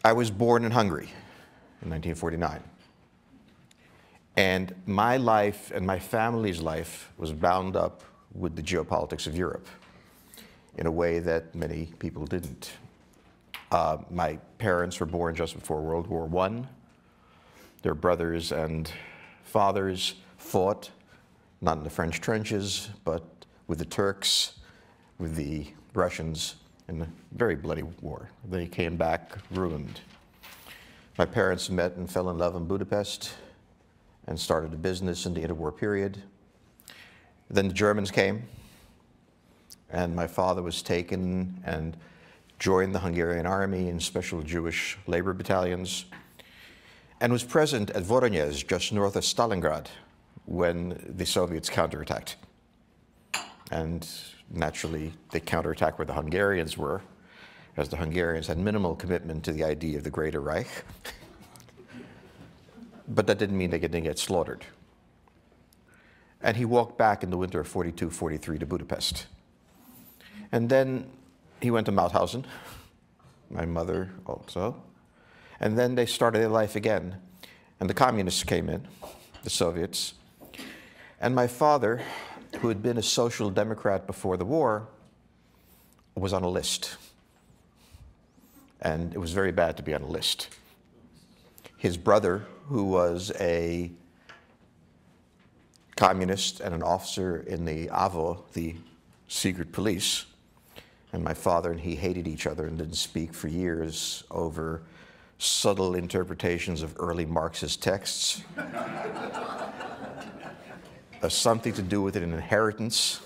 I was born in Hungary in 1949. And my life and my family's life was bound up with the geopolitics of Europe in a way that many people didn't. My parents were born just before World War I. Their brothers and fathers fought, not in the French trenches, but with the Turks, with the Russians, in a very bloody war. They came back ruined. My parents met and fell in love in Budapest and started a business in the interwar period. Then the Germans came, and my father was taken and joined the Hungarian army in special Jewish labor battalions, and was present at Voronezh, just north of Stalingrad, when the Soviets counterattacked. And naturally, they counterattacked where the Hungarians were, as the Hungarians had minimal commitment to the idea of the Greater Reich. But that didn't mean they didn't get slaughtered. And he walked back in the winter of 42, 43 to Budapest. And then he went to Mauthausen, my mother also. And then they started their life again. And the communists came in, the Soviets. And my father, who had been a social democrat before the war, was on a list. And it was very bad to be on a list. His brother, who was a communist and an officer in the AVO, the secret police, and my father and he hated each other and didn't speak for years over subtle interpretations of early Marxist texts. Something to do with an inheritance,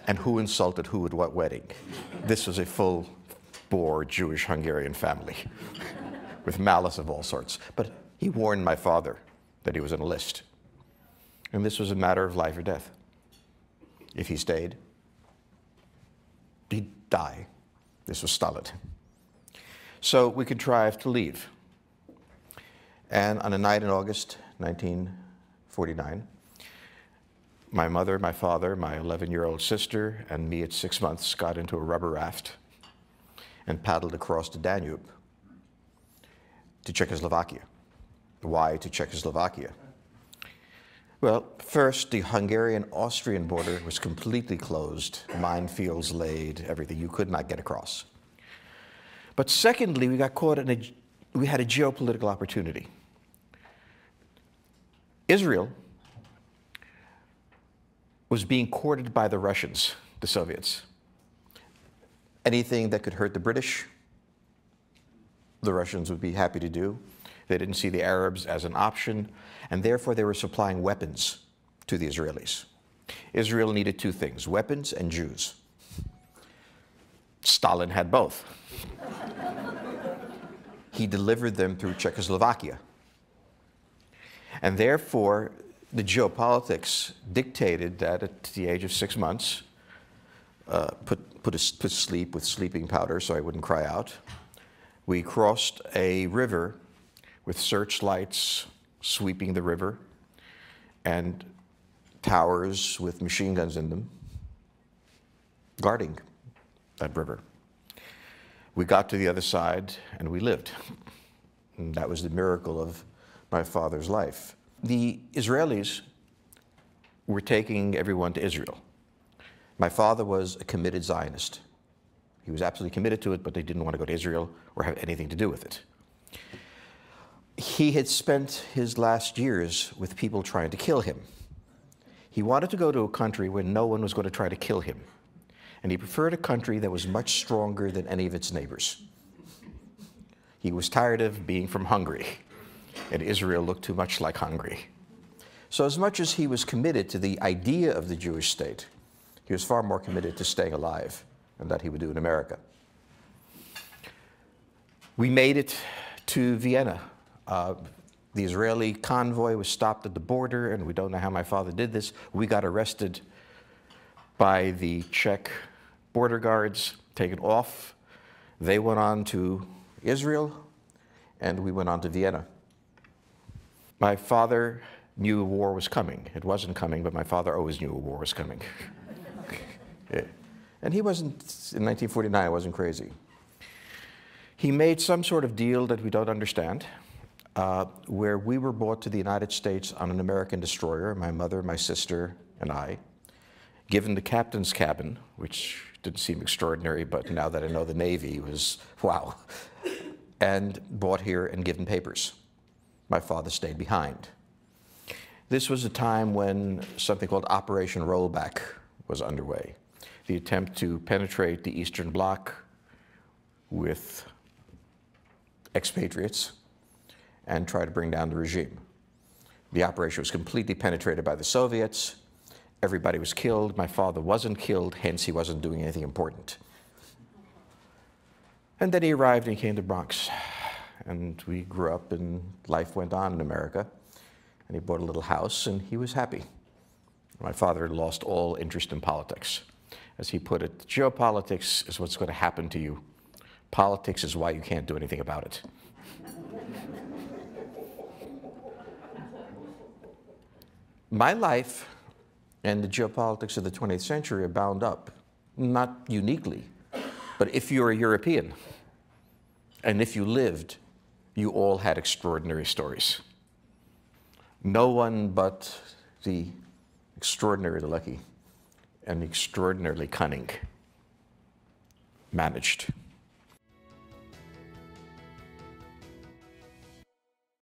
and who insulted who at what wedding. This was a full-bore Jewish-Hungarian family with malice of all sorts. But he warned my father that he was on a list. And this was a matter of life or death. If he stayed, he'd die. This was Stalin. So we contrived to leave. And on a night in August 1949, my mother, my father, my 11-year-old sister, and me at 6 months got into a rubber raft and paddled across the Danube to Czechoslovakia. Why to Czechoslovakia? Well, first, the Hungarian-Austrian border was completely closed, minefields laid, everything. You could not get across. But secondly, we got caught in we had a geopolitical opportunity. Israel was being courted by the Russians, the Soviets. Anything that could hurt the British, the Russians would be happy to do. They didn't see the Arabs as an option, and therefore they were supplying weapons to the Israelis. Israel needed two things, weapons and Jews. Stalin had both. He delivered them through Czechoslovakia. And therefore, the geopolitics dictated that at the age of 6 months, put to sleep with sleeping powder so I wouldn't cry out. We crossed a river with searchlights sweeping the river and towers with machine guns in them guarding that river. We got to the other side and we lived. And that was the miracle of my father's life. The Israelis were taking everyone to Israel. My father was a committed Zionist. He was absolutely committed to it, but they didn't want to go to Israel or have anything to do with it. He had spent his last years with people trying to kill him. He wanted to go to a country where no one was going to try to kill him. And he preferred a country that was much stronger than any of its neighbors. He was tired of being from Hungary, and Israel looked too much like Hungary. So as much as he was committed to the idea of the Jewish state, he was far more committed to staying alive, and that he would do in America. We made it to Vienna. The Israeli convoy was stopped at the border, and we don't know how my father did this. We got arrested by the Czech border guards, taken off. They went on to Israel, and we went on to Vienna. My father knew a war was coming. It wasn't coming, but my father always knew a war was coming. Yeah. And he wasn't, in 1949, I wasn't crazy. He made some sort of deal that we don't understand, where we were brought to the United States on an American destroyer, my mother, my sister, and I, given the captain's cabin, which didn't seem extraordinary, but now that I know the Navy was, wow, and brought here and given papers. My father stayed behind. This was a time when something called Operation Rollback was underway, the attempt to penetrate the Eastern Bloc with expatriates and try to bring down the regime. The operation was completely penetrated by the Soviets. Everybody was killed. My father wasn't killed, hence he wasn't doing anything important. And then he arrived and he came to Bronx. And we grew up and life went on in America. And he bought a little house and he was happy. My father lost all interest in politics. As he put it, geopolitics is what's going to happen to you. Politics is why you can't do anything about it. My life and the geopolitics of the 20th century are bound up, not uniquely, but if you're a European, and if you lived, you all had extraordinary stories. No one but the extraordinarily lucky and the extraordinarily cunning managed.